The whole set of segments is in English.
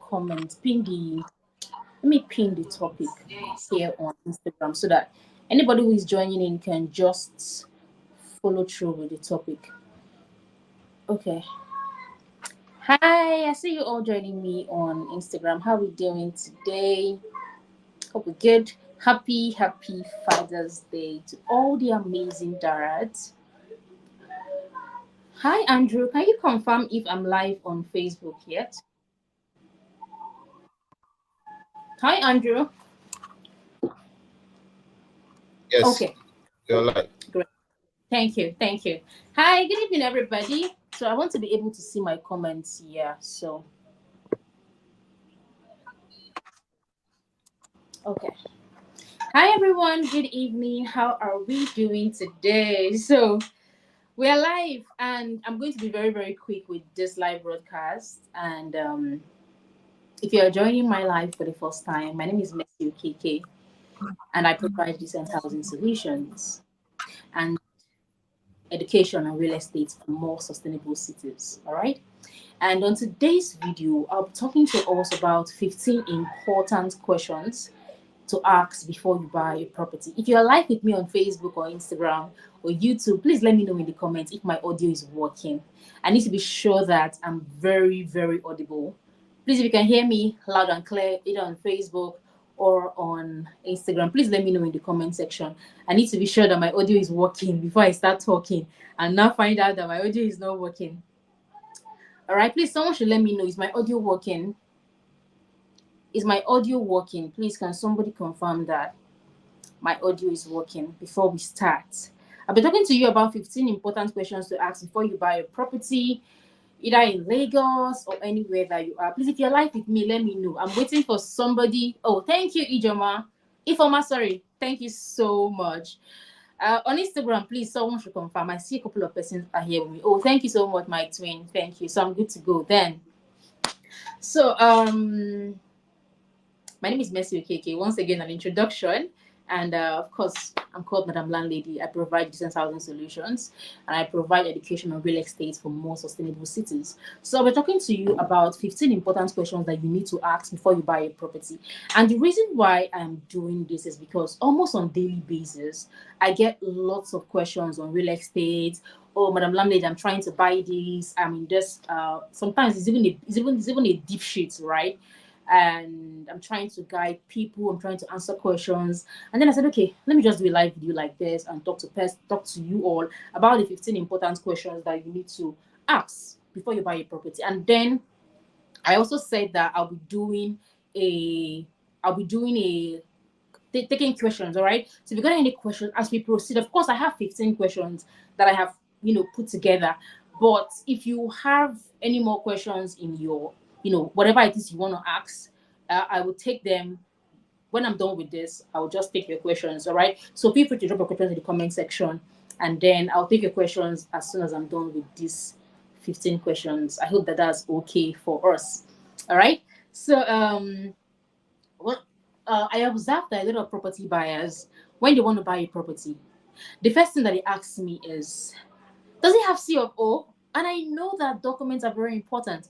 comment, let me pin the topic here on Instagram so that anybody who is joining in can just follow through with the topic. Okay. Hi, I see you all joining me on Instagram. How are we doing today? Hope we're good. Happy Father's Day to all the amazing dads. Hi, Andrew. Can you confirm if I'm live on Facebook yet? Hi, Andrew. Yes, Okay, you're like, great. Thank you. Hi, good evening, everybody. So I want to be able to see my comments here. So, okay. Hi, everyone. Good evening. How are we doing today? So, we are live, and I'm going to be very quick with this live broadcast. And if you are joining my live for the first time, my name is Messi KK, and I provide decent housing solutions and education and real estate for more sustainable cities. All right. And on today's video, I'll be talking to us about 15 important questions to ask before you buy a property. If you're live with me on Facebook or Instagram or YouTube, please let me know in the comments if my audio is working. I need to be sure that I'm very audible. Please, if you can hear me loud and clear, either on Facebook or on Instagram, please let me know in the comment section. I need to be sure that my audio is working before I start talking and now find out that my audio is not working. All right, please, someone should let me know. Is my audio working? Is my audio working? Please, can somebody confirm that my audio is working before we start? I'll be talking to you about 15 important questions to ask before you buy a property, either in Lagos or anywhere that you are. Please, if you're live with me, let me know. I'm waiting for somebody. Oh, thank you, Ijoma. Ifoma, sorry. Thank you so much. On Instagram, please, someone should confirm. I see a couple of persons are here with me. Oh, thank you so much, my twin. Thank you. So I'm good to go then. So, my name is Messi Okeke. Once again, an introduction. And of course, I'm called Madam Landlady. I provide decent housing solutions and I provide education on real estate for more sustainable cities. So, we're talking to you about 15 important questions that you need to ask before you buy a property. And the reason why I'm doing this is because almost on daily basis, I get lots of questions on real estate. Oh, Madam Landlady, I'm trying to buy this. I mean, this. Sometimes it's even a deep shit, right? And I'm trying to guide people. I'm trying to answer questions. And then I said, okay, let me just do a live video like this and talk to you all about the 15 important questions that you need to ask before you buy a property. And then I also said that a I'll be doing a taking questions. All right. So if you got any questions as we proceed, of course I have 15 questions that I have put together. But if you have any more questions in your whatever it is you want to ask, I will take them when I'm done with this. I will just take your questions. All right. So feel free to drop your questions in the comment section, and then I'll take your questions as soon as I'm done with these 15 questions. I hope that that's okay for us. All right. So well, I observed that a lot of property buyers, when they want to buy a property, the first thing that they ask me is, does it have C of O? And I know that documents are very important.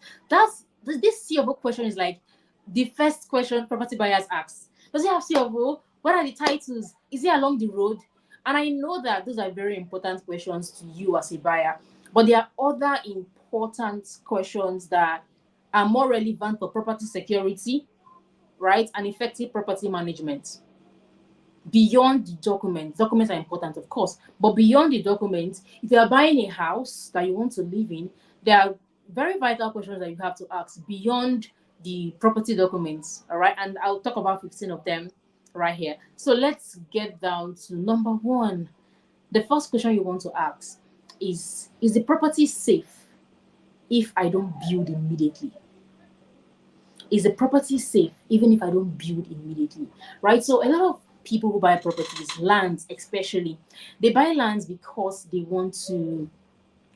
This C of O question is like the first question property buyers ask. Does it have C of O? What are the titles? Is it along the road? And I know that those are very important questions to you as a buyer. But there are other important questions that are more relevant for property security, right? And effective property management. Beyond the documents are important, of course, but beyond the documents, if you are buying a house that you want to live in, there are very vital questions that you have to ask beyond the property documents. All right. And I'll talk about 15 of them right here. So let's get down to number one. The first question you want to ask is the property safe if I don't build immediately? Is the property safe even if I don't build immediately? Right? So a lot of people who buy properties, lands especially, they buy lands because they want to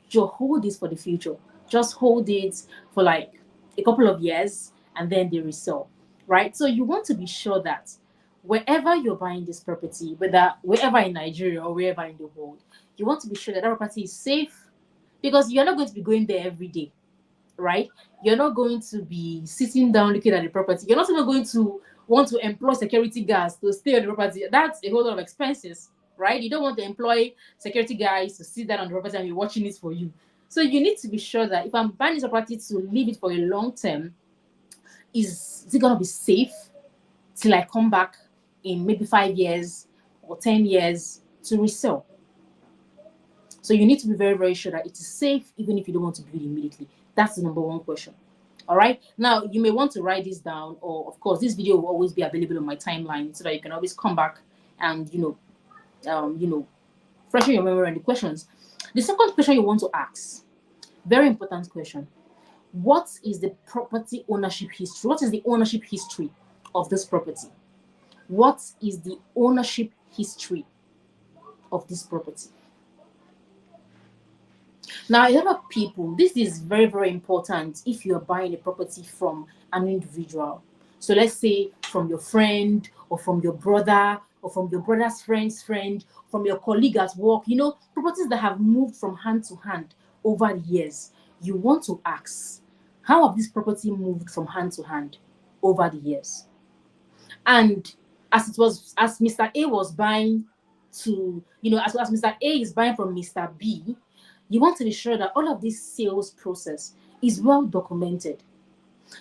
just hold this for the future. Just hold it for like a couple of years and then they resell. Right? So you want to be sure that wherever you're buying this property, whether wherever in Nigeria or wherever in the world, you want to be sure that that property is safe because you're not going to be going there every day. right? You're not going to be sitting down looking at the property. You're not even going to want to employ security guards to stay on the property. That's a whole lot of expenses, right? You don't want to employ security guys to sit down on the property and be watching it for you. So you need to be sure that if I'm buying this property to leave it for a long term, is it gonna be safe till I come back in maybe 5 years or 10 years to resell? So you need to be very, very sure that it is safe, even if you don't want to build immediately. That's the number one question. All right. Now you may want to write this down, or of course, this video will always be available on my timeline so that you can always come back and freshen your memory on the questions. The second question you want to ask, very important question: what is the property ownership history? What is the ownership history of this property? What is the ownership history of this property? Now, a lot of people, this is very, very important if you're buying a property from an individual. So let's say from your friend or from your brother or from your brother's friend's friend, from your colleague at work, properties that have moved from hand to hand over the years. You want to ask, how have this property moved from hand to hand over the years? And as Mr. A was buying as Mr. A is buying from Mr. B, you want to be sure that all of this sales process is well documented.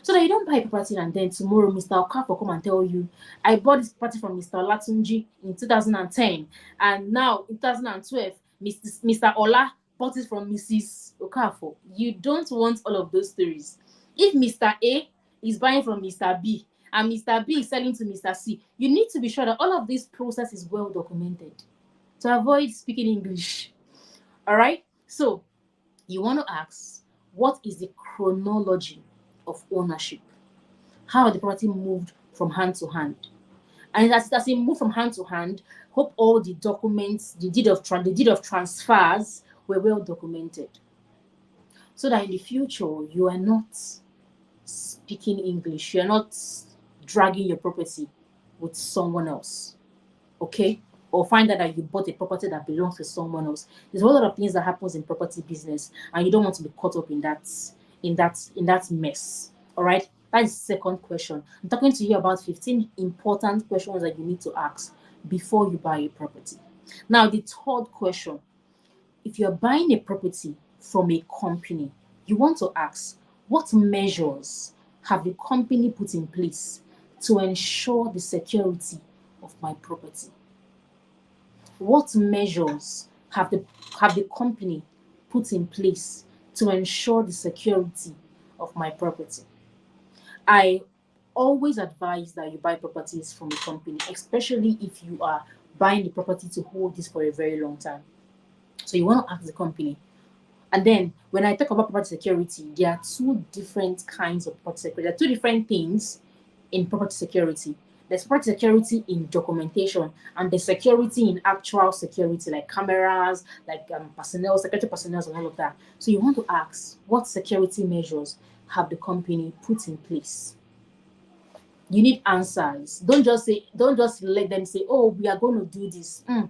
So that you don't buy a property and then tomorrow Mr. Okafor come and tell you, I bought this property from Mr. Olatunji in 2010, and now in 2012, Mr. Ola bought it from Mrs. Okafor. You don't want all of those stories. If Mr. A is buying from Mr. B and Mr. B is selling to Mr. C, you need to be sure that all of this process is well documented to avoid speaking English. All right? So you want to ask, what is the chronology of ownership? How the property moved from hand to hand? And as it moved from hand to hand, hope all the documents, the deed of transfers were well documented, so that in the future you are not speaking English, you are not dragging your property with someone else. Okay? Or find out that you bought a property that belongs to someone else. There's a whole lot of things that happens in property business, and you don't want to be caught up in that mess. All right, that is the second question. I'm talking to you about 15 important questions that you need to ask before you buy a property. Now, the third question: if you're buying a property from a company, you want to ask, what measures have the company put in place to ensure the security of my property? What measures have the company put in place to ensure the security of my property? I always advise that you buy properties from a company, especially if you are buying the property to hold this for a very long time. So you want to ask the company. And then when I talk about property security, there are two different kinds of property security. There are two different things in property security. There's property security in documentation, and the security in actual security, like cameras, like personnel, security personnel, and all of that. So you want to ask, what security measures have the company put in place? You need answers. Don't just let them say, oh, we are going to do this. You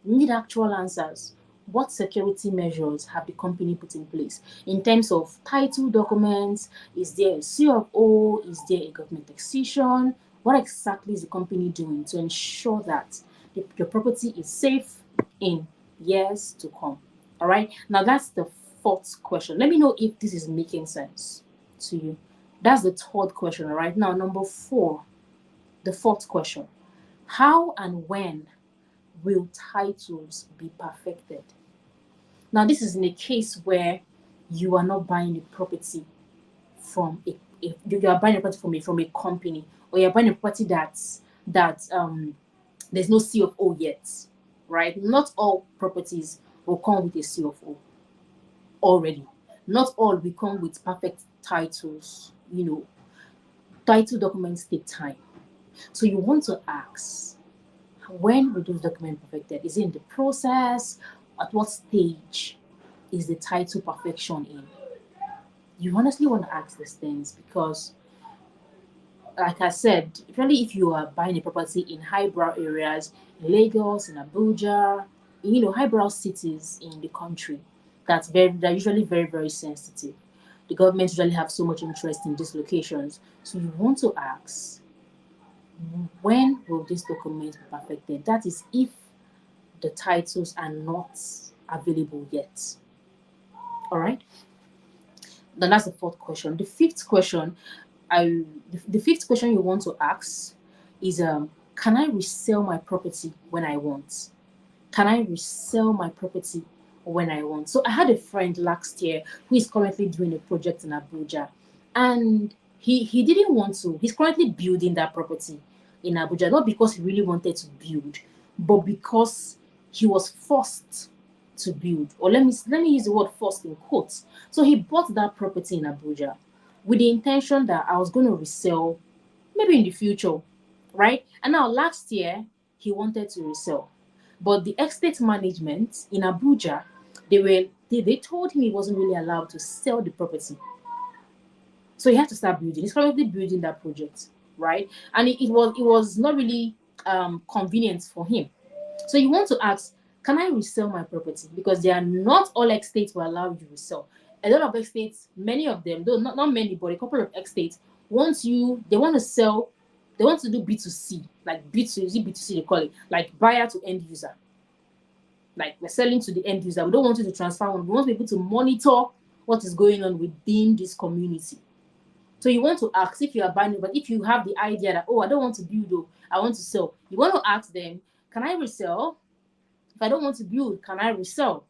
need actual answers. What security measures have the company put in place in terms of title documents? Is there a C of O? Is there a government decision? What exactly is the company doing to ensure that your property is safe in years to come? All right. Now that's the fourth question. Let me know if this is making sense to you. That's the third question. All right. Now number 4, the fourth question: how and when will titles be perfected? Now, this is in a case where you are not buying a property from you are buying a property from a company, or you're buying a property that there's no C of O yet, right? Not all properties will come with a C of O already. Not all will come with perfect titles. Title documents take time. So you want to ask, when will those documents perfected? Is it in the process? At what stage is the title perfection in? You honestly want to ask these things because, like I said, really, if you are buying a property in highbrow areas, in Lagos, in Abuja, highbrow cities in the country, they're usually very, very sensitive. the government usually have so much interest in these locations. So you want to ask, when will this document be perfected? That is if the titles are not available yet. All right. Then that's the fourth question. The fifth question, the fifth question you want to ask is, can I resell my property when I want? Can I resell my property when I want? So I had a friend last year who is currently doing a project in Abuja, and he didn't want to. He's currently building that property in Abuja, not because he really wanted to build, but because he was forced to build. Or let me use the word forced in quotes. So he bought that property in Abuja with the intention that I was going to resell maybe in the future, right? And now last year he wanted to resell, but the estate management in Abuja, they told him he wasn't really allowed to sell the property. So he had to start building. He's currently building that project, right? And it was not really convenient for him. So you want to ask, can I resell my property? Because they are not all estates will allow you to resell. A lot of estates, many of them, though not many, but a couple of estates, they want to sell, they want to do B2C, like B2, is it B2C they call it, like buyer to end user. Like we're selling to the end user. We don't want you to transfer one. We want people to monitor what is going on within this community. So you want to ask if you are buying, but if you have the idea that, oh, I don't want to build, though, I want to sell, you want to ask them, can I resell? If I don't want to build, can I resell?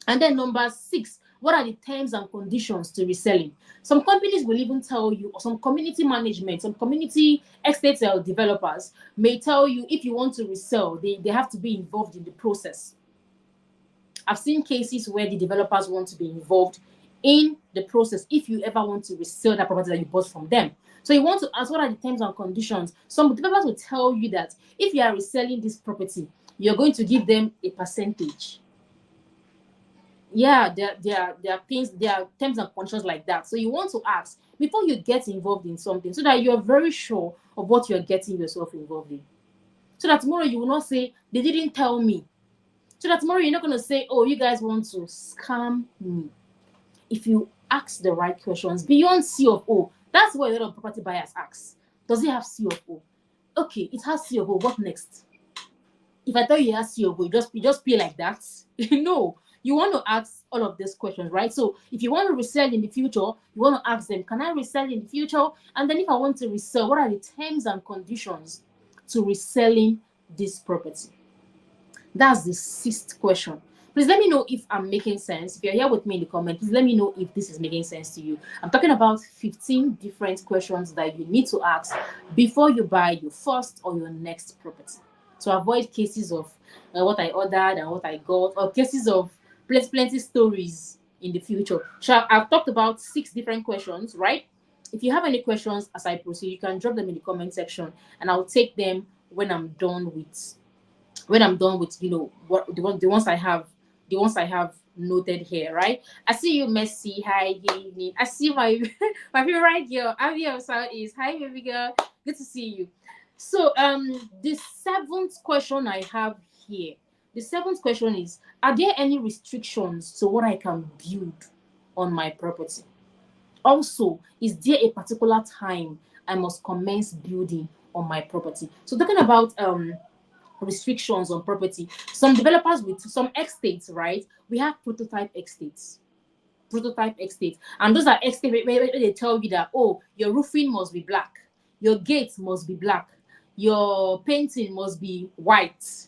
And then number 6, what are the terms and conditions to reselling? Some companies will even tell you, or some community management, some community estate developers may tell you, if you want to resell, they have to be involved in the process. I've seen cases where the developers want to be involved in the process if you ever want to resell that property that you bought from them. So you want to ask, what are the terms and conditions? Some developers will tell you that if you are reselling this property, you're going to give them a percentage. Yeah, there are things, there are terms and conditions like that. So you want to ask before you get involved in something, so that you're very sure of what you're getting yourself involved in. So that tomorrow you will not say, they didn't tell me. So that tomorrow you're not going to say, oh, you guys want to scam me. If you ask the right questions beyond C of O, that's what a lot of property buyers ask. Does it have C of O? Okay, it has C of O. What next? If I tell you it has C of O, you just pay like that. No, you want to ask all of these questions, right? So if you want to resell in the future, you want to ask them, can I resell in the future? And then if I want to resell, what are the terms and conditions to reselling this property? That's the 6th question. Please let me know if I'm making sense. If you're here with me in the comment, please let me know if this is making sense to you. I'm talking about 15 different questions that you need to ask before you buy your first or your next property, to avoid cases of what I ordered and what I got, or cases of plenty stories in the future. So I've talked about 6 different questions, right? If you have any questions as I proceed, you can drop them in the comment section, and I'll take them when I'm done with what the ones I have noted here, right? I see you, Messi. Hi, good evening. I see my my favorite girl, Avia is. Hi, baby girl. Good to see you. So the 7th question I have here. The 7th question is, are there any restrictions to what I can build on my property? Also, is there a particular time I must commence building on my property? So talking about restrictions on property, some developers with some estates, right? We have prototype estates. And those are estates where they tell you that, oh, your roofing must be black, your gates must be black, your painting must be white.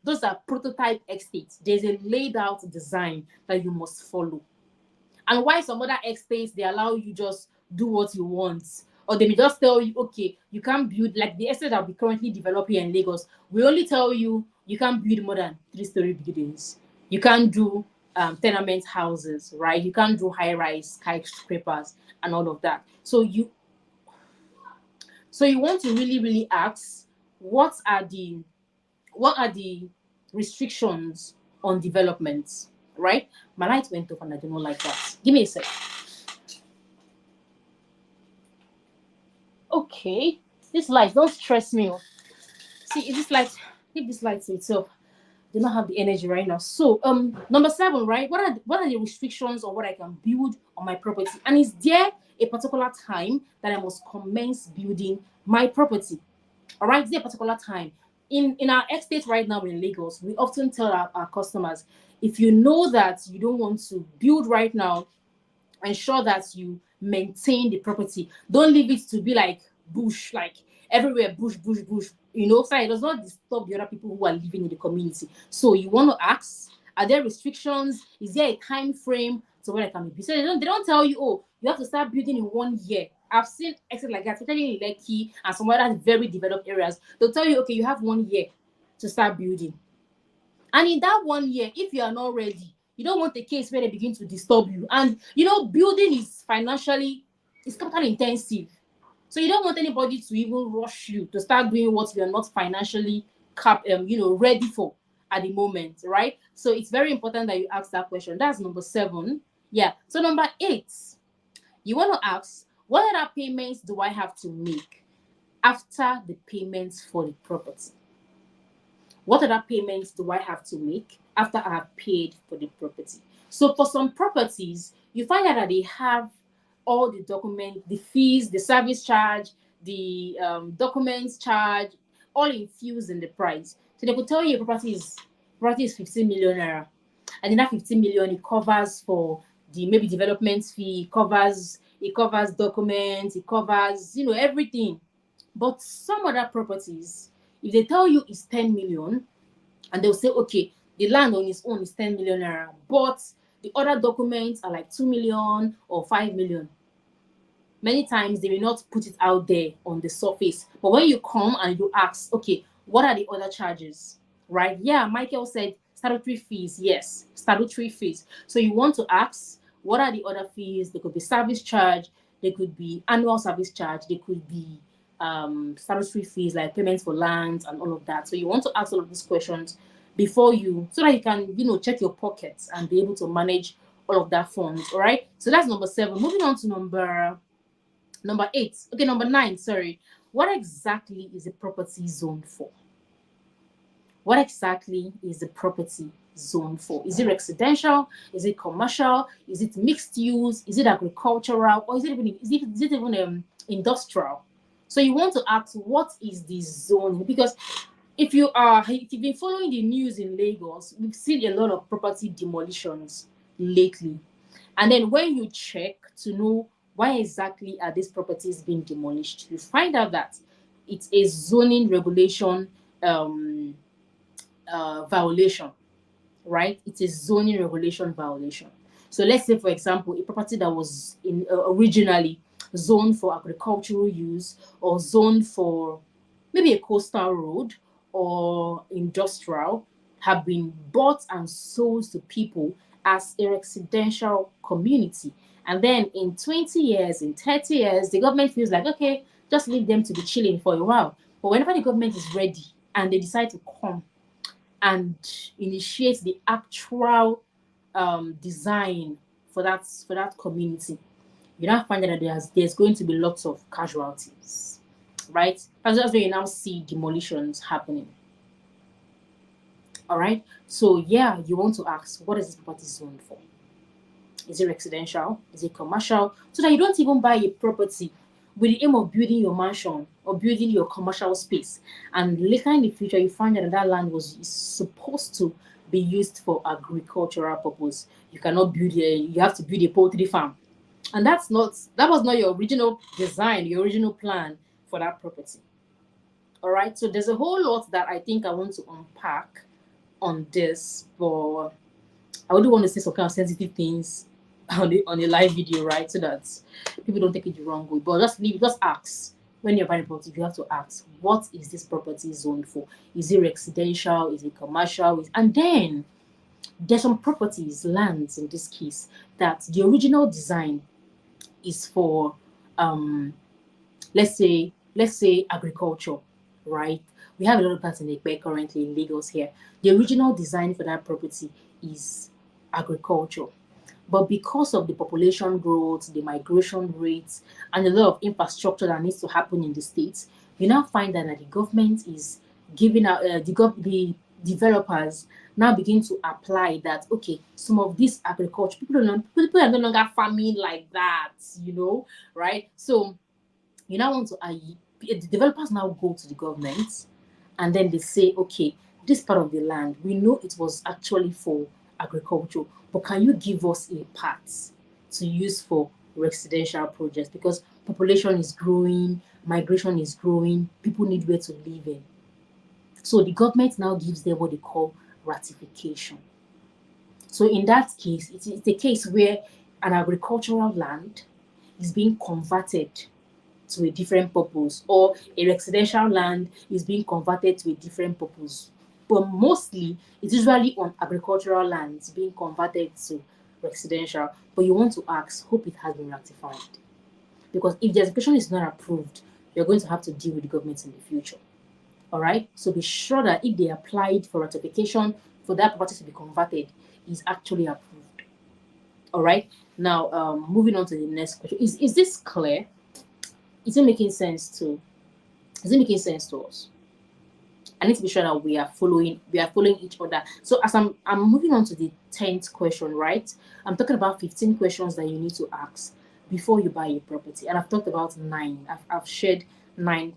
Those are prototype estates. There's a laid out design that you must follow. And why some other estates, they allow you just do what you want, or they may just tell you, okay, you can't build, like the estate that we currently developing in Lagos. We only tell you can't build more than 3-story buildings. You can't do tenement houses, right? You can't do high-rise skyscrapers and all of that. So you want to really, really ask, what are the restrictions on developments, right? My light went off and I do not like that. Give me a sec. Okay, this light, don't stress me. See, if this light to itself. they don't have the energy right now. So number 7, right? What are the restrictions on what I can build on my property? And is there a particular time that I must commence building my property? All right, is there a particular time? In our estate right now in Lagos, we often tell our customers, if you know that you don't want to build right now, ensure that you maintain the property. Don't leave it to be like bush, like everywhere, bush, bush, bush. So it does not disturb the other people who are living in the community. So you want to ask, are there restrictions? Is there a time frame to when it can be built? So they don't tell you, oh, you have to start building in 1 year. I've seen exit like that, especially in Lekki and some other very developed areas. They'll tell you, okay, you have 1 year to start building. And in that 1 year, if you are not ready, you don't want a case where they begin to disturb you. And building is capital intensive. So you don't want anybody to even rush you to start doing what you are not financially ready for at the moment, right? So it's very important that you ask that question. That's number 7. Yeah. So number 8, you want to ask, what other payments do I have to make after the payments for the property? What other payments do I have to make after I have paid for the property? So for some properties, you find out that they have all the documents, the fees, the service charge, the documents charge, all infused in the price. So they could tell you a property is 15 million naira, and in that 15 million, it covers for the maybe development fee, it covers documents, it covers everything. But some other properties, if they tell you it's 10 million, and they'll say, okay, the land on its own is 10 million naira, but the other documents are like 2 million or 5 million. Many times they will not put it out there on the surface. But when you come and you ask, okay, what are the other charges? Right? Yeah, Michael said statutory fees. Yes, statutory fees. So you want to ask, what are the other fees? There could be service charge, there could be annual service charge, there could be statutory fees like payments for lands and all of that. So you want to ask all of these questions before so that you can check your pockets and be able to manage all of that funds. All right. So that's number 7. Moving on to number 8. Okay, number 9. Sorry. What exactly is a property zoned for? What exactly is the property zoned for? Is it residential? Is it commercial? Is it mixed use? Is it agricultural? Or is it even industrial? So you want to ask, what is the zoning? Because if you've been following the news in Lagos, we've seen a lot of property demolitions lately. And then when you check to know why exactly are these properties being demolished, you find out that it's a zoning regulation violation, right? It's a zoning regulation violation. So let's say, for example, a property that was originally zoned for agricultural use or zoned for maybe a coastal road or industrial have been bought and sold to people as a residential community. And then in 20 years, in 30 years, the government feels like, okay, just leave them to be chilling for a while. But whenever the government is ready and they decide to come and initiate the actual design for that community, you now find that there's going to be lots of casualties, right? That's where you now see demolitions happening. All right. So yeah, you want to ask, what is this property zoned for? Is it residential? Is it commercial? So that you don't even buy a property with the aim of building your mansion or building your commercial space, and later in the future you find that land is supposed to be used for agricultural purpose. You cannot you have to build a poultry farm, and that was not your original design, your original plan for that property. All right, so there's a whole lot that I think I want to unpack on this, but I wouldn't want to say some kind of sensitive things on the live video, right? So that people don't take it the wrong way. But just ask. When you're buying a property, you have to ask, what is this property zoned for? Is it residential? Is it commercial? And then there's some properties, lands in this case, that the original design is for let's say agriculture, right? We have a lot of plants in Ekpe currently in Lagos here. The original design for that property is agriculture. But because of the population growth, the migration rates, and a lot of infrastructure that needs to happen in the states, you now find that the government is giving out the developers now begin to apply that, okay, some of this agriculture, people are no longer farming like that, right? So you now want to, the developers now go to the government and then they say, okay, this part of the land, we know it was actually for agriculture, but can you give us a part to use for residential projects? Because population is growing, migration is growing, people need where to live in. So the government now gives them what they call ratification. So in that case, it's a case where an agricultural land is being converted to a different purpose, or a residential land is being converted to a different purpose. But mostly, it's usually on agricultural lands being converted to residential. But you want to ask, hope it has been ratified. Because if the application is not approved, you're going to have to deal with the government in the future. All right. So be sure that if they applied for ratification for that property to be converted, is actually approved. All right. Now, moving on to the next question. Is this clear? Is it making sense to? Is it making sense to us? I need to be sure that we are following each other. So as I'm moving on to the 10th question, right? I'm talking about 15 questions that you need to ask before you buy a property. And I've talked about 9. I've shared 9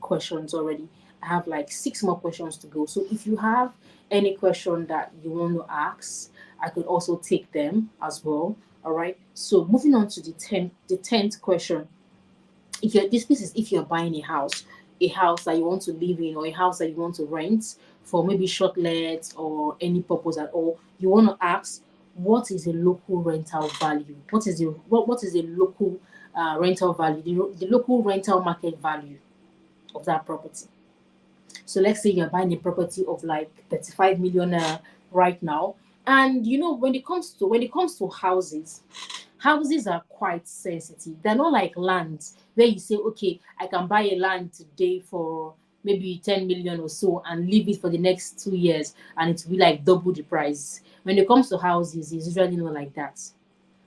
questions already. I have like 6 more questions to go. So if you have any question that you want to ask, I could also take them as well. All right. So moving on to the tenth question. If you're this is if you're buying a house that you want to live in, or a house that you want to rent for maybe short let or any purpose at all, you want to ask, what is the local rental value? What is the local rental value, the local rental market value of that property? So let's say you're buying a property of like 35 million right now. And when it comes to houses are quite sensitive. They're not like land where you say, okay, I can buy a land today for maybe 10 million or so and leave it for the next 2 years and it will be like double the price. When it comes to houses, it's usually not like that,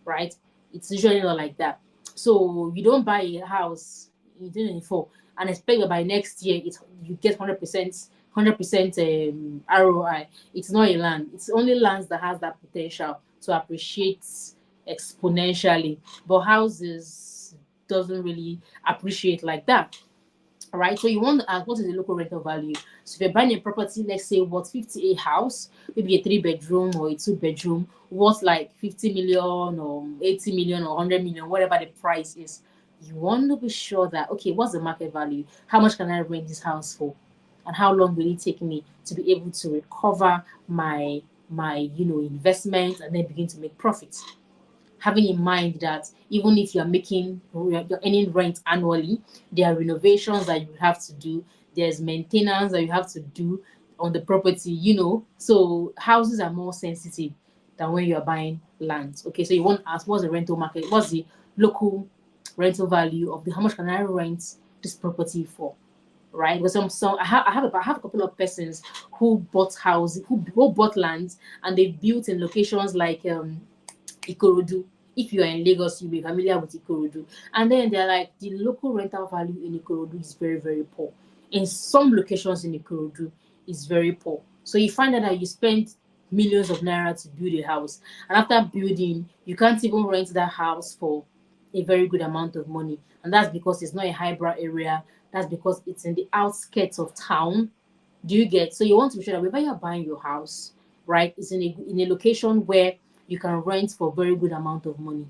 right? It's usually not like that. So you don't buy a house in 2024 and expect that by next year you get 100% ROI. It's not a land. It's only lands that has that potential to appreciate exponentially, but houses doesn't really appreciate like that. All right, so you want to ask, what is the local rental value? So if you're buying a property, let's say what 58 house, maybe a 3 bedroom or a 2 bedroom, worth like 50 million or 80 million or 100 million, whatever the price is, you want to be sure that, okay, what's the market value? How much can I rent this house for? And how long will it take me to be able to recover my investment and then begin to make profits? Having in mind that even if you're earning rent annually, there are renovations that you have to do, there's maintenance that you have to do on the property. So houses are more sensitive than when you're buying land. Okay, so you want to ask, what's the rental market, what's the local rental value of the how much can I rent this property for? Right? Because I have a couple of persons who bought houses, who bought lands, and they built in locations like Ikorodu. If you are in Lagos, you'll be familiar with Ikorodu. And then they're like, the local rental value in Ikorodu is very, very poor. In some locations in Ikorodu, is very poor. So you find out that you spend millions of naira to build a house. And after building, you can't even rent that house for a very good amount of money. And that's because it's not a highbrow area. That's because it's in the outskirts of town. Do you get? So you want to be sure that whenever you're buying your house, right, it's in a location where you can rent for a very good amount of money.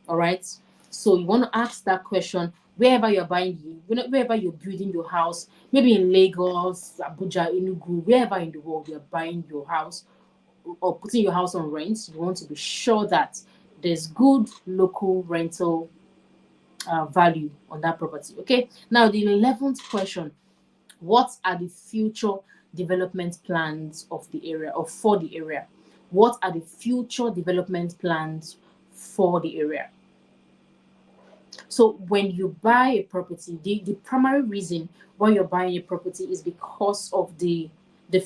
All right. So you want to ask that question wherever you're wherever you're building your house, maybe in Lagos, Abuja, Enugu, wherever in the world you're buying your house or putting your house on rent. You want to be sure that there's good local rental value on that property. Okay. Now the 11th question: what are the future development plans of the area or for the area? What are the future development plans for the area? So when you buy a property, the primary reason why you're buying a property is because of the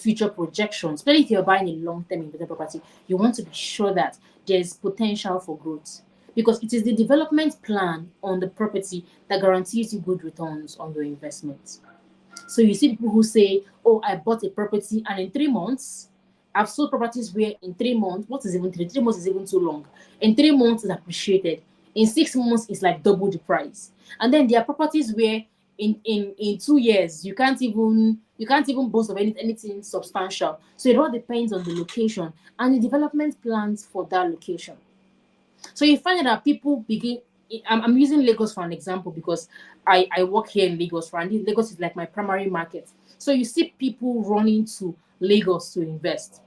future projections. Especially if you're buying a long-term investment property, you want to be sure that there's potential for growth. Because it is the development plan on the property that guarantees you good returns on your investment. So you see people who say, oh, I bought a property and in 3 months, I've sold properties where in 3 months, what is even 3 months is even too long. In 3 months is appreciated. In 6 months, it's like double the price. And then there are properties where in 2 years you can't even boast of anything substantial. So it all depends on the location and the development plans for that location. So you find that people begin. I'm using Lagos for an example because I work here in Lagos. And Lagos is like my primary market. So you see people running to Lagos to invest.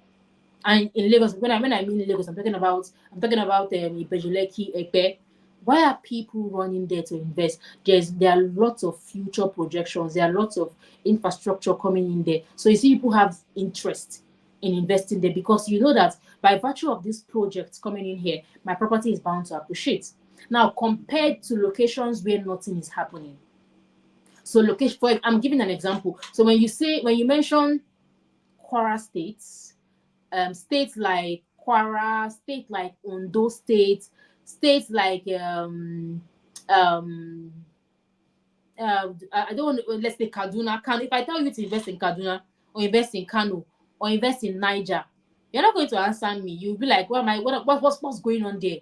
And in Lagos, when I mean Lagos, I'm talking about Ibejuleki, Epe. Why are people running there to invest? There are lots of future projections. There are lots of infrastructure coming in there. So you see people have interest in investing there because you know that by virtue of these projects coming in here, my property is bound to appreciate. Now, compared to locations where nothing is happening. So I'm giving an example. So when you mention Kwara states, states like Kwara, states like Ondo State, states like um I don't want to, let's say Kaduna. If I tell you to invest in Kaduna or invest in Kano or invest in Niger, you're not going to answer me. You'll be like, what am I what's going on there?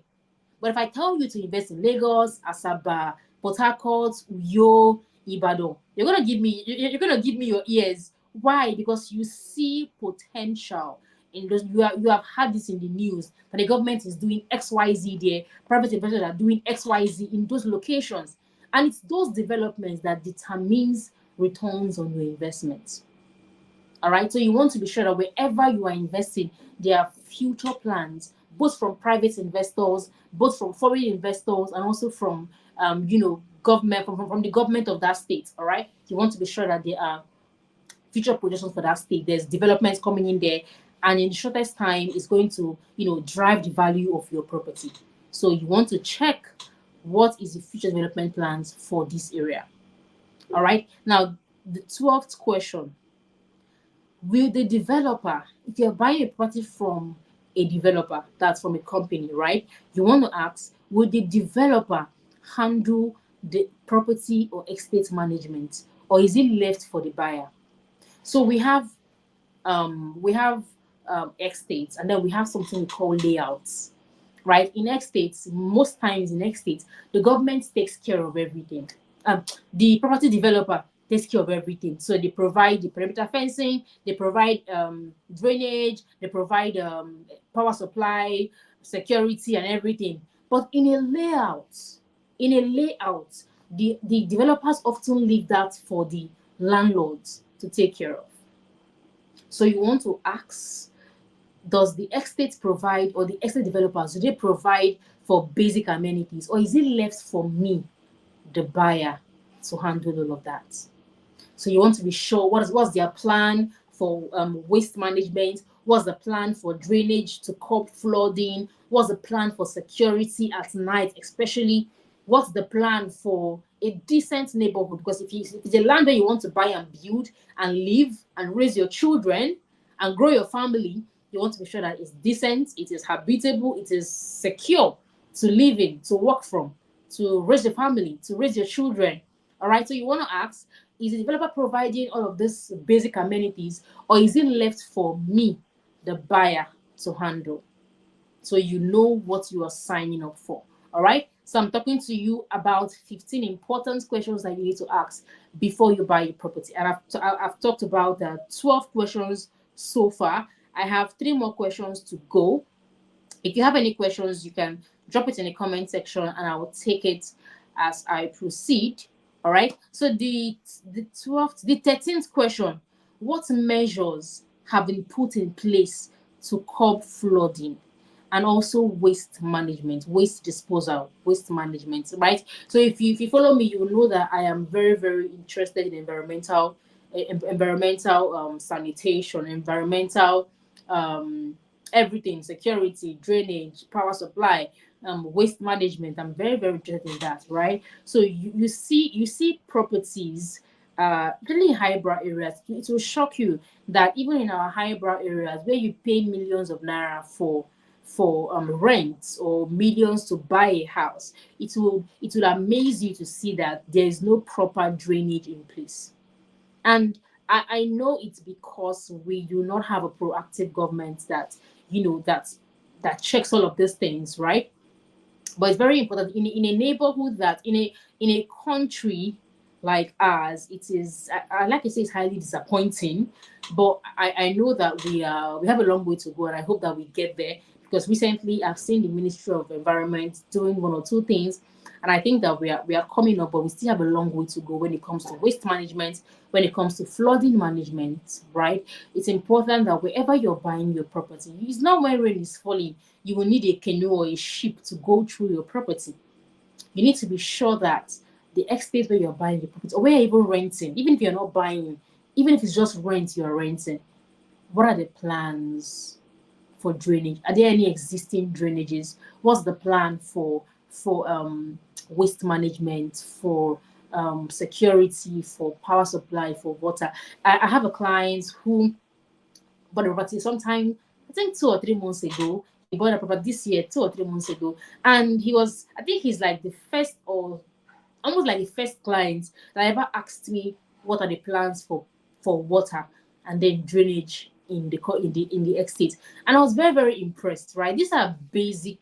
But if I tell you to invest in Lagos, Asaba, Port Harcourt, Uyo, Ibadan, you're gonna give me your ears. Why? Because you see potential in those. You have had this in the news that the government is doing XYZ there, private investors are doing XYZ in those locations. And it's those developments that determines returns on your investments. All right. So you want to be sure that wherever you are investing, there are future plans, both from private investors, both from foreign investors, and also from government from the government of that state. All right. You want to be sure that there are future projections for that state. There's developments coming in there, and in the shortest time, it's going to drive the value of your property. So you want to check what is the future development plans for this area. All right. Now, the 12th question: will the developer, if you're buying a property from a developer, that's from a company, right? You want to ask, will the developer handle the property or estate management, or is it left for the buyer? So we have estates, and then we have something we call layouts, right? In estates, most times in estates, the government takes care of everything. The property developer takes care of everything. So they provide the perimeter fencing, they provide drainage, they provide power supply, security, and everything. But in a layout, the developers often leave that for the landlords to take care of. So you want to ask, does the estate provide, or the estate developers, do they provide for basic amenities, or is it left for me, the buyer, to handle all of that? So you want to be sure what's their plan for waste management, what's the plan for drainage to curb flooding, what's the plan for security at night, especially what's the plan for a decent neighborhood. Because if it's a land where you want to buy and build and live and raise your children and grow your family, you want to be sure that it's decent, it is habitable, it is secure to live in, to work from, to raise your family, to raise your children. All right. So you want to ask, is the developer providing all of these basic amenities, or is it left for me, the buyer, to handle? So you know what you are signing up for. All right. So I'm talking to you about 15 important questions that you need to ask before you buy your property. And I've talked about 12 questions so far. I have 3 more questions to go. If you have any questions, you can drop it in the comment section and I will take it as I proceed. All right. So the 13th question: what measures have been put in place to curb flooding and also waste management, waste disposal, waste management? Right. So if you follow me, you will know that I am very, very interested in environmental sanitation, environmental everything, security, drainage, power supply, waste management. I'm very, very interested in that, right? So you see properties really highbrow areas. It will shock you that even in our highbrow areas where you pay millions of naira for rent or millions to buy a house, it will amaze you to see that there is no proper drainage in place. And I know it's because we do not have a proactive government that, that checks all of these things, right? But it's very important in a neighborhood that in a country like ours, it is, I like to say, it's highly disappointing. But I know that we have a long way to go, and I hope that we get there, because recently I've seen the Ministry of Environment doing one or two things, and I think that we are coming up, but we still have a long way to go when it comes to waste management, when it comes to flooding management, right? It's important that wherever you're buying your property, it's not when rain is falling, you will need a canoe or a ship to go through your property. You need to be sure that the estate where you're buying your property, or where you're even renting, even if you're not buying, even if it's just rent you're renting, what are the plans for drainage? Are there any existing drainages? What's the plan for waste management, for security, for power supply, for water? I have a client who bought a property sometime, I think 2 or 3 months ago. He bought a property this year, 2 or 3 months ago, and I think he's like the first, or almost like the first client that ever asked me what are the plans for water and then drainage in the estate. And I was very, very impressed, right? These are basic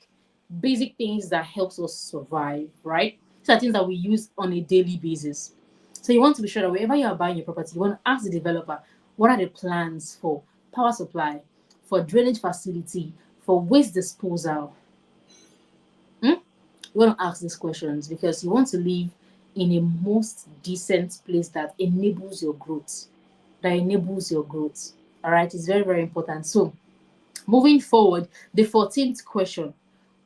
things that helps us survive, right? These are things that we use on a daily basis. So you want to be sure that wherever you are buying your property, you want to ask the developer, what are the plans for power supply, for drainage facility, for waste disposal? Hmm? You want to ask these questions because you want to live in a most decent place that enables your growth. That enables your growth. All right, it's very, very important. So, moving forward, the 14th question: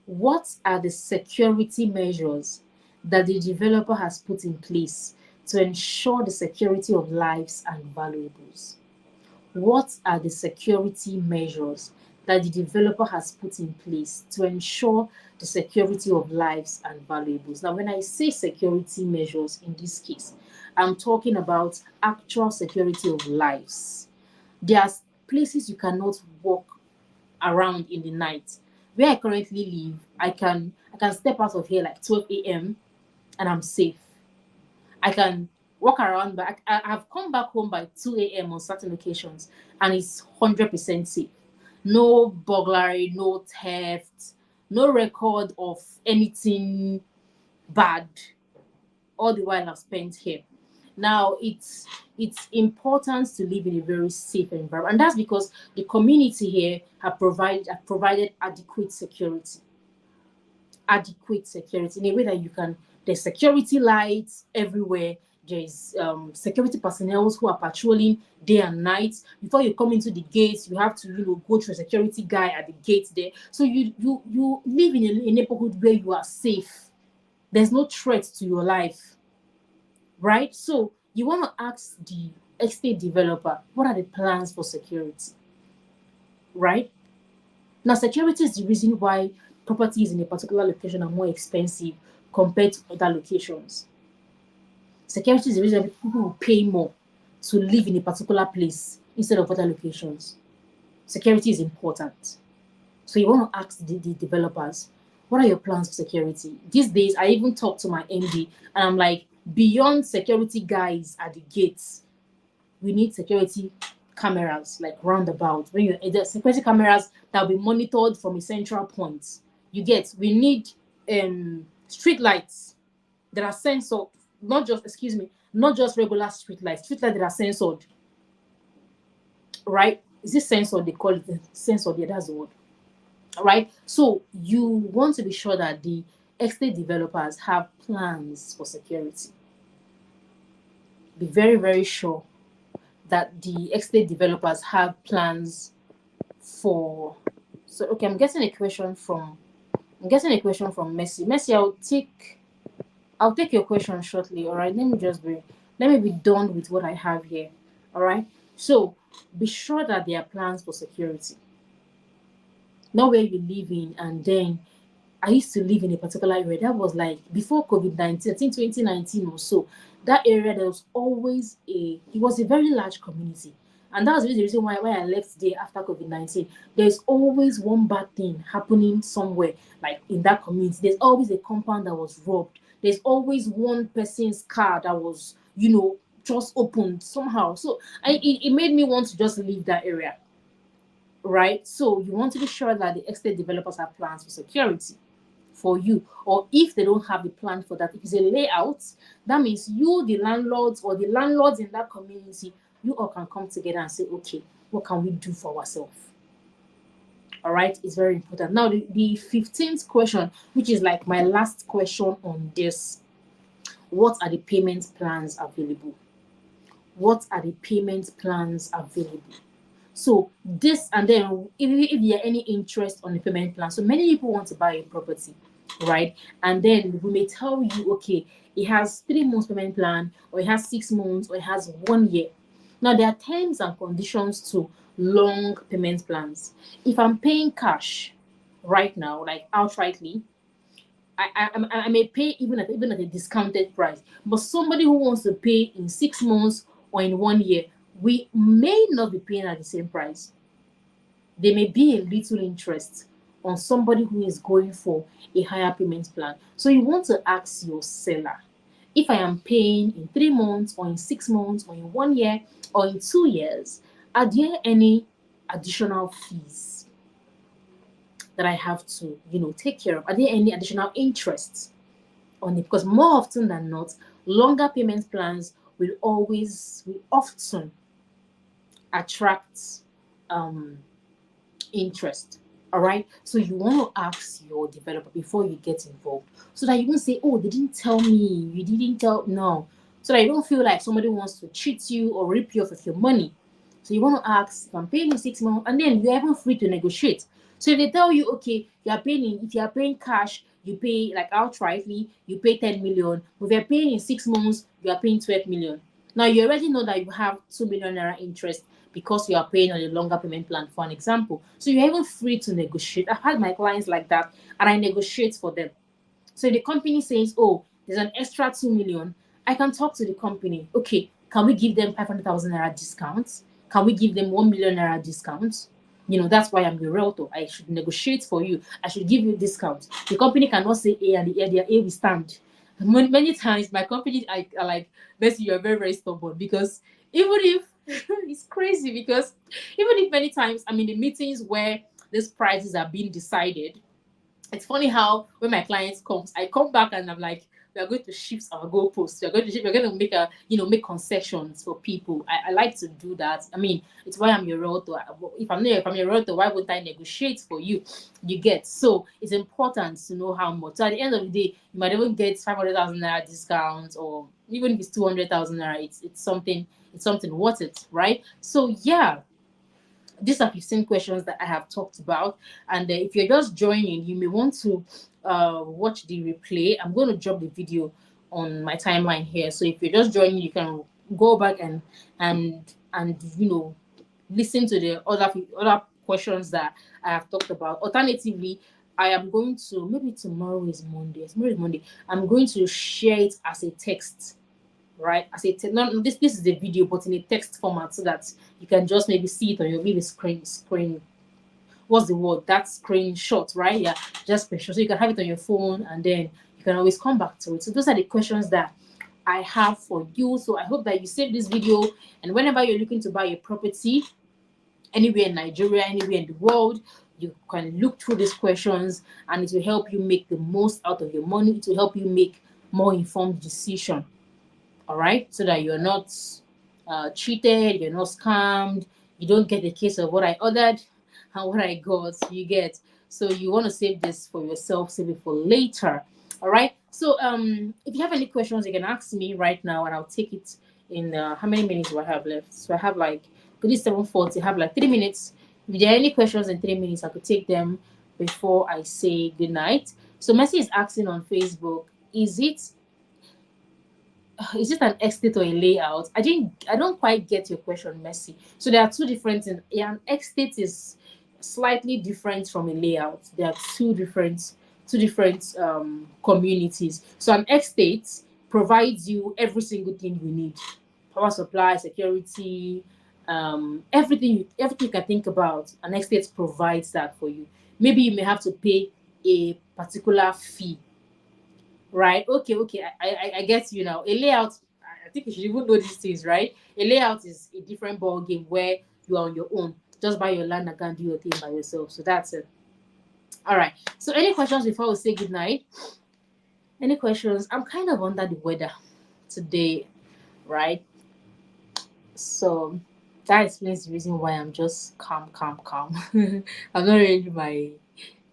what are the security measures that the developer has put in place to ensure the security of lives and valuables? What are the security measures that the developer has put in place to ensure the security of lives and valuables? Now, when I say security measures in this case, I'm talking about actual security of lives. There are places you cannot walk around in the night. Where I currently live, I can step out of here like 12 a.m. and I'm safe. I can walk around, but I have come back home by 2 a.m. on certain occasions, and it's 100% safe. No burglary, no theft, no record of anything bad all the while I've spent here. Now it's important to live in a very safe environment, and that's because the community here have provided adequate security in a way that you can. There's security lights everywhere. There's security personnel who are patrolling day and night. Before you come into the gates, you have to go through a security guy at the gate there. So you live in a neighborhood where you are safe. There's no threat to your life, right? So you want to ask the estate developer, what are the plans for security, right? Now, security is the reason why properties in a particular location are more expensive compared to other locations. Security is the reason people will pay more to live in a particular place instead of other locations. Security is important. So you want to ask the developers, what are your plans for security? These days, I even talk to my MD and I'm like, beyond security guys at the gates, we need security cameras like roundabout. When you the security cameras that will be monitored from a central point. You get, we need street lights that are censored, not just regular street lights that are censored, right? Is this censored? They call it censored, yeah, that's the word. Right? So you want to be sure that the estate developers have plans for security. Be very, very sure that the estate developers have plans for. So okay, I'm getting a question from Messi. Messi, I'll take your question shortly. All right, let me be done with what I have here. All right. So be sure that there are plans for security. Not where you live in, and then I used to live in a particular area that was like before COVID-19, I think 2019 or so. That area, there was always it was a very large community. And that was really the reason why I left there after COVID-19. There's always one bad thing happening somewhere, like in that community. There's always a compound that was robbed. There's always one person's car that was, just opened somehow. So it made me want to just leave that area, right? So you want to be sure that the estate developers have plans for security for you, or if they don't have a plan for that, if it's a layout, that means you, the landlords, or the landlords in that community, you all can come together and say, okay, what can we do for ourselves? All right, it's very important. Now, the 15th question, which is like my last question on this: what are the payment plans available? What are the payment plans available? So this, and then if there are any interest on the payment plan. So many people want to buy a property, right? And then we may tell you, okay, it has 3 months payment plan, or it has 6 months, or it has 1 year. Now there are terms and conditions to long payment plans. If I'm paying cash right now, like outrightly, I may pay even at a discounted price. But somebody who wants to pay in 6 months or in 1 year, we may not be paying at the same price. There may be a little interest on somebody who is going for a higher payment plan. So you want to ask your seller, if I am paying in 3 months or in 6 months or in 1 year or in 2 years, are there any additional fees that I have to, take care of? Are there any additional interests on it? Because more often than not, longer payment plans will often attract um, interest. All right. So you want to ask your developer before you get involved, so that you won't say, "Oh, they didn't tell me. You didn't tell." No, so that you don't feel like somebody wants to cheat you or rip you off of your money. So you want to ask, if I'm paying in 6 months, and then you're even free to negotiate. So if they tell you, okay, if you are paying cash, you pay like outrightly, you pay 10 million. If you're paying in 6 months, you are paying 12 million. Now you already know that you have 2 million naira interest because you are paying on a longer payment plan, for an example. So you're even free to negotiate. I've had my clients like that, and I negotiate for them. So if the company says, oh, there's an extra 2 million, I can talk to the company. Okay, can we give them 500,000 naira discount? Can we give them 1 million naira discount? That's why I'm your realtor. I should negotiate for you. I should give you discount. The company cannot say A and the A will stand. Many times, my company, I like, Bessie, you're very, very stubborn, because even if it's crazy, because even if many times I'm in the meetings where these prices are being decided, it's funny how when my clients comes, I come back and I'm like, we are going to shift our goalposts. We're going to make make concessions for people. I like to do that. I mean, it's why I'm your realtor. If I'm your realtor, why wouldn't I negotiate for you? You get. So it's important to know how much. So at the end of the day, you might even get 500,000 naira discount, or even if it's 200,000 naira, it's something worth it, right? So yeah, these are 15 questions that I have talked about. And if you're just joining, you may want to watch the replay. I'm going to drop the video on my timeline here. So if you're just joining, you can go back and listen to the other questions that I have talked about. Alternatively, I am going to, maybe tomorrow is Monday. Tomorrow is Monday. I'm going to share it as a text, right? As a no, this is a video, but in a text format, so that you can just maybe see it on your maybe screen. What's the word? That screenshot, right? Yeah, just screenshot. So you can have it on your phone, and then you can always come back to it. So those are the questions that I have for you. So I hope that you save this video, and whenever you're looking to buy a property anywhere in Nigeria, anywhere in the world, you can look through these questions, and it will help you make the most out of your money. It will help you make more informed decision. All right, so that you're not cheated, you're not scammed, you don't get a case of what I ordered and what I got. You get. So you want to save this for yourself, save it for later. All right. So if you have any questions, you can ask me right now, and I'll take it in how many minutes do I have left? So I have like, because it's 7:40, I have like 3 minutes. If there are any questions in 3 minutes, I could take them before I say good night. So Messi is asking on Facebook, is it an estate or a layout? I don't quite get your question, Messi. So there are two different things. An estate is slightly different from a layout. There are two different communities. So an estate provides you every single thing you need: power supply, security, everything you can think about. An estate provides that for you. Maybe you may have to pay a particular fee. Right. Okay. I get you now. A layout, I think you should even know these things, right? A layout is a different ball game where you are on your own. Just buy your land and go and do your thing by yourself. So that's it. All right. So any questions before we say goodnight? Any questions? I'm kind of under the weather today, right? So that explains the reason why I'm just calm, calm, calm. I'm not really my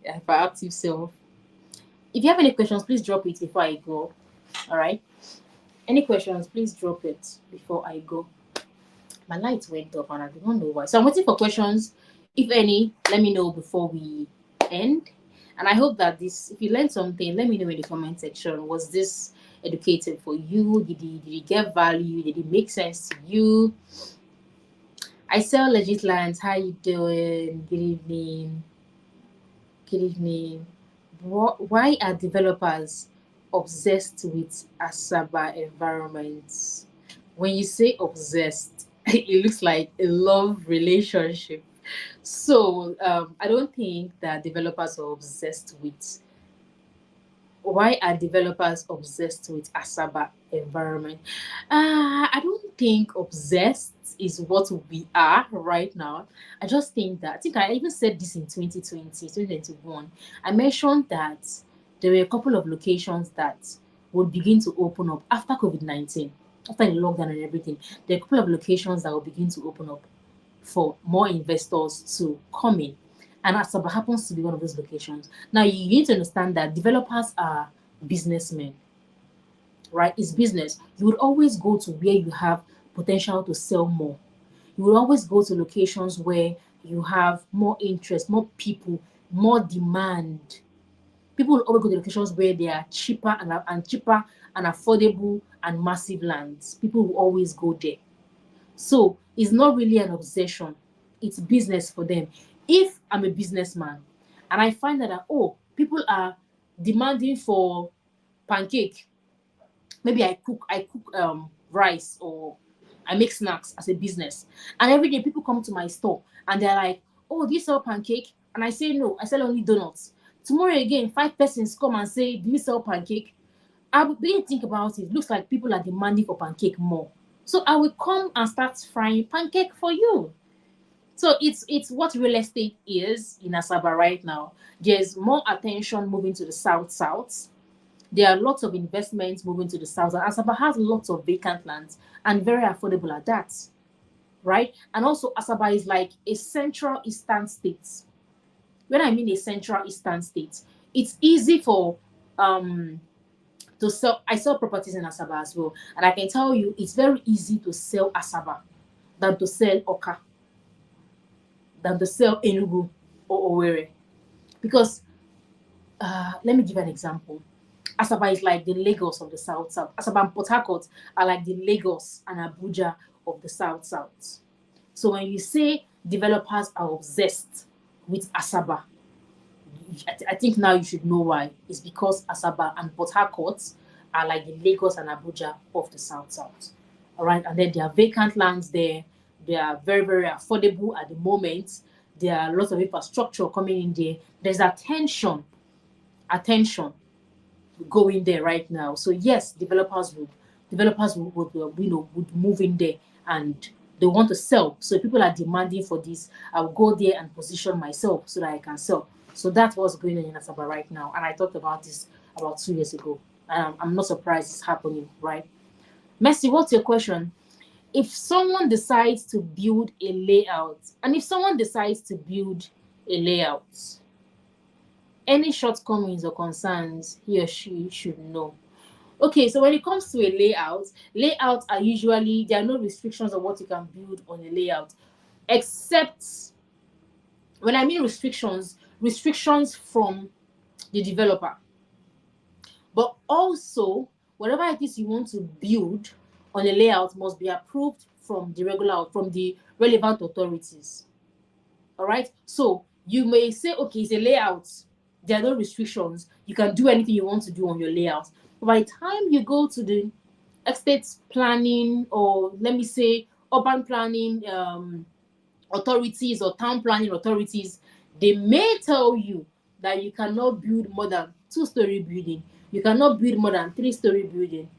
hyperactive self. If you have any questions, please drop it before I go. All right. Any questions, please drop it before I go. My light went off and I don't know why. So I'm waiting for questions. If any, let me know before we end. And I hope that this, if you learned something, let me know in the comment section. Was this educative for you? Did you get value? Did it make sense to you? I sell legit lands. How you doing? Good evening. Good evening. Why are developers obsessed with Asaba environments? When you say obsessed, it looks like a love relationship. So I don't think that developers are obsessed with. Why are developers obsessed with Asaba environment? I don't think obsessed is what we are right now. I just think that, I think I even said this in 2020, 2021. I mentioned that there were a couple of locations that would begin to open up after COVID-19, after the lockdown and everything. There are a couple of locations that will begin to open up for more investors to come in. And Asaba happens to be one of those locations. Now, you need to understand that developers are businessmen, right? It's business. You would always go to where you have potential to sell more. You will always go to locations where you have more interest, more people, more demand. People will always go to locations where they are cheaper and cheaper and affordable and massive lands. People will always go there. So it's not really an obsession. It's business for them. If I'm a businessman and I find that, oh, people are demanding for pancake, maybe I cook rice, or I make snacks as a business, and every day people come to my store and they're like, oh, do you sell pancake? And I say no, I sell only donuts. Tomorrow again, 5 persons come and say, do you sell pancake? I would begin to think about it. Looks like people are demanding for pancake more. So I will come and start frying pancake for you. So it's what real estate is in Asaba right now. There's more attention moving to the south. There are lots of investments moving to the south. And Asaba has lots of vacant lands and very affordable at that. Right? And also Asaba is like a central eastern state. When I mean a central eastern state, it's easy for to sell. I sell properties in Asaba as well, and I can tell you it's very easy to sell Asaba than to sell Oka, than to sell Enugu or Owerri, because let me give an example. Asaba is like the Lagos of the south. Asaba and Port Harcourt are like the Lagos and Abuja of the south. So when you say developers are obsessed with Asaba, I think now you should know why. It's because Asaba and Port Harcourt are like the Lagos and Abuja of the south. All right, and then there are vacant lands there. They are very, very affordable at the moment. There are lots of infrastructure coming in there. There's attention going there right now. So yes, developers would move in there and they want to sell. So people are demanding for this. I'll go there and position myself so that I can sell. So that's what's going on in Asaba right now. And I talked about this about 2 years ago. And I'm not surprised it's happening, right? Messi, what's your question? If someone decides to build a layout, any shortcomings or concerns he or she should know. Okay, so when it comes to a layouts are usually, there are no restrictions on what you can build on a layout, except when I mean restrictions from the developer. But also, whatever it is you want to build on a layout must be approved from the relevant authorities. All right. So you may say, okay, it's a layout. There are no restrictions. You can do anything you want to do on your layout. But by the time you go to the estate planning, or let me say urban planning authorities or town planning authorities, they may tell you that you cannot build more than 2-story building. You cannot build more than 3-story building.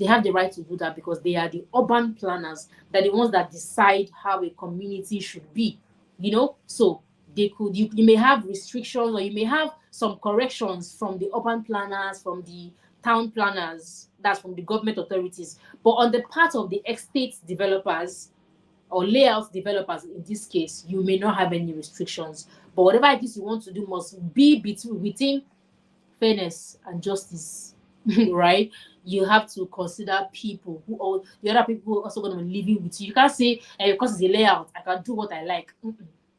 They have the right to do that because they are the urban planners. They're the ones that decide how a community should be. So they could you may have restrictions, or you may have some corrections from the urban planners, from the town planners, that's from the government authorities. But on the part of the estate developers or layout developers, in this case, you may not have any restrictions. But whatever it is you want to do must be within fairness and justice, right? You have to consider people who, or the other people who are also going to be living with you. You can't say, because it's a layout, I can do what I like.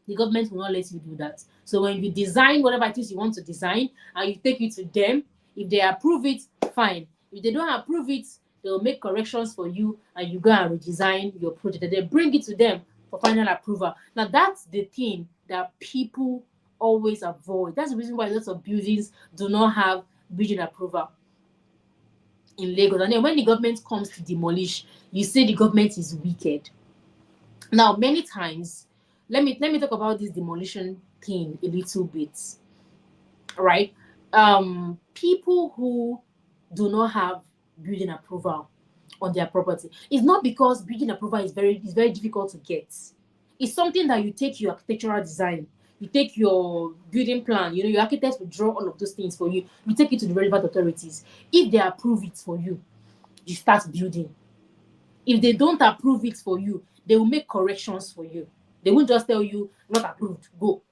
The government will not let you do that. So when you design whatever it is you want to design and you take it to them, if they approve it, fine. If they don't approve it, they'll make corrections for you and you go and redesign your project. And they bring it to them for final approval. Now that's the thing that people always avoid. That's the reason why lots of buildings do not have building approval in Lagos. And then when the government comes to demolish, you say the government is wicked. Now, many times, let me talk about this demolition thing a little bit. Right? People who do not have building approval on their property, it's not because building approval is very difficult to get. It's something that you take your architectural design, you take your building plan, your architects will draw all of those things for you. You take it to the relevant authorities. If they approve it for you, you start building. If they don't approve it for you, they will make corrections for you. They won't just tell you not approved, go.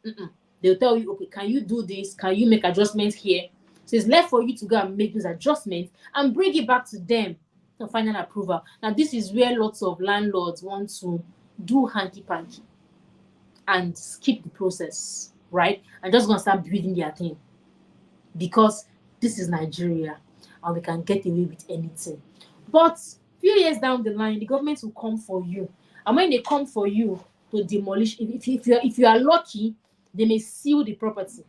They'll tell you, okay, can you do this? Can you make adjustments here? So it's left for you to go and make those adjustments and bring it back to them for final approval. Now, this is where lots of landlords want to do hanky-panky and skip the process, right? And just gonna start building their thing because this is Nigeria and we can get away with anything. But few years down the line, the government will come for you, and when they come for you to demolish, if you are lucky, they may seal the property.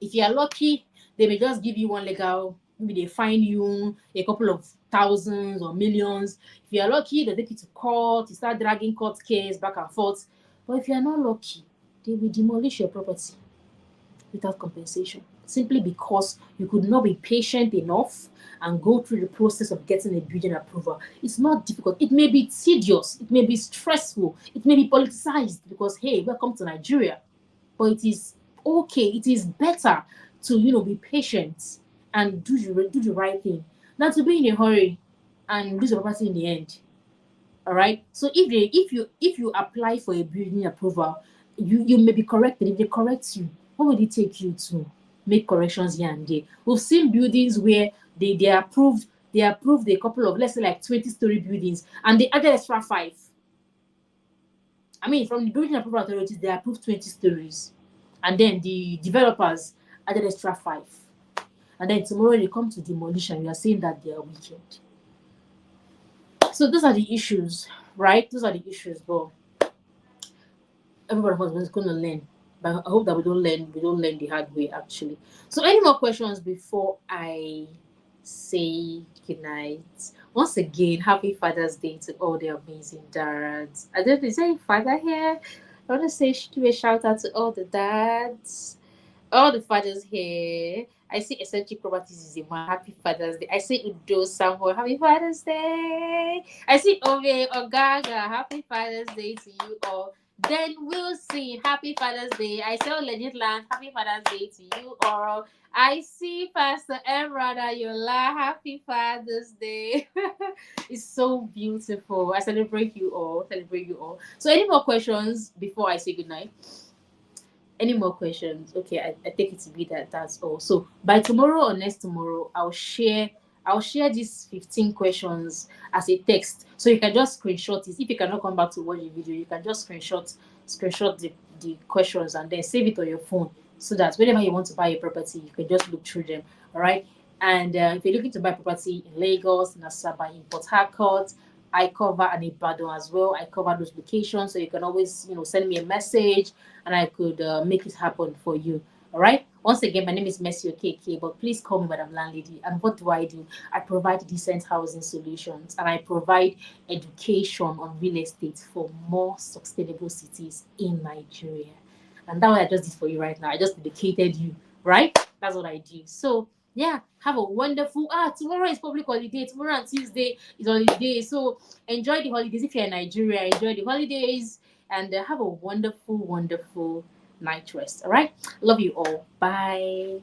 If you are lucky, they may just give you one legal, maybe they fine you a couple of thousands or millions. If you are lucky, they take you to court, you start dragging court case back and forth. But if you are not lucky, they will demolish your property without compensation, simply because you could not be patient enough and go through the process of getting a building approval. It's not difficult. It may be tedious, it may be stressful, it may be politicized because, hey, welcome to Nigeria. But it is okay, it is better to be patient and do the right thing than to be in a hurry and lose your property in the end. All right. So if you apply for a building approval, you may be corrected. If they correct you, what would it take you to make corrections here and there? We've seen buildings where they approved a couple of, let's say, like 20-story buildings, and they added extra 5. I mean, from the building approval authorities, they approved 20 stories, and then the developers added extra 5. And then tomorrow they come to demolition, you are saying that they are wicked. So those are the issues, right? Those are the issues, but everybody was going to learn. But I hope that we don't learn the hard way, actually. So any more questions before I say goodnight? Once again, happy Father's Day to all the amazing dads. I don't know, is there any father here? I want to do a shout out to all the dads, all the fathers here. I see Eccentric Properties is a man. Happy Father's Day. I see Udo Samuel. Happy Father's Day. I see Ove Ogaga. Happy Father's Day to you all. Then Wilson. Happy Father's Day. I see Legit Land. Happy Father's Day to you all. I see Pastor Emrada Yola. Happy Father's Day. It's so beautiful. I celebrate you all. So any more questions before I say goodnight? Any more questions? Okay, I take it to be that's all. So by tomorrow or next tomorrow, I'll share these 15 questions as a text. So you can just screenshot it. If you cannot come back to watch the video, you can just screenshot the questions and then save it on your phone, so that whenever you want to buy a property, you can just look through them. All right. And if you're looking to buy property in Lagos, in Asaba, in Port Harcourt, I cover an Ibadan as well. I cover those locations, so you can always send me a message and I could make it happen for you. All right. Once again, my name is Mercy Okeke, but please call me Madam Landlady. And what do? I provide decent housing solutions and I provide education on real estate for more sustainable cities in Nigeria. And that's what I just did for you right now. I just dedicated you, right? That's what I do. So Yeah, have a wonderful tomorrow is public holiday. Tomorrow and Tuesday is holiday. So enjoy the holidays. If you're in Nigeria, enjoy the holidays and have a wonderful, wonderful night rest. All right. Love you all. Bye.